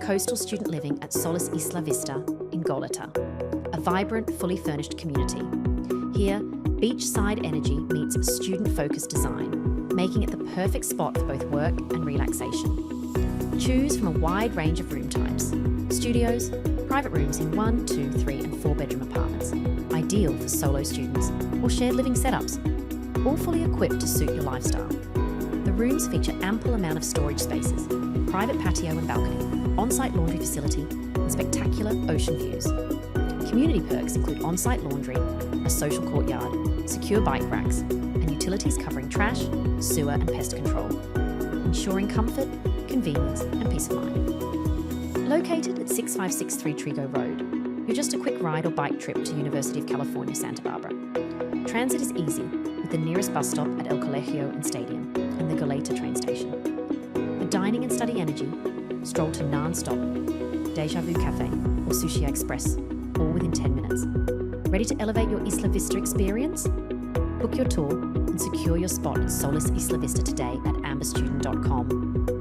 coastal student living at Solis Isla Vista in Goleta, a vibrant, fully furnished community. Here, beachside energy meets student-focused design, making it the perfect spot for both work and relaxation. Choose from a wide range of room types: studios, private rooms in 1, 2, 3 and 4 bedroom apartments, ideal for solo students, or shared living setups, all fully equipped to suit your lifestyle. The rooms feature ample amount of storage spaces, private patio and balcony, on-site laundry facility, and spectacular ocean views. Community perks include on-site laundry, a social courtyard, secure bike racks, and utilities covering trash, sewer and pest control, ensuring comfort, convenience and peace of mind. Located at 6563 Trigo Rd, you're just a quick ride or bike trip to University of California, Santa Barbara. Transit is easy, with the nearest bus stop at El Colegio and Stadium, and the Goleta train station. For dining and study energy, stroll to Non-Stop, Deja Vu Cafe or Sushi Express, all within 10 minutes. Ready to elevate your Isla Vista experience? Book your tour and secure your spot at Solis Isla Vista today at amberstudent.com.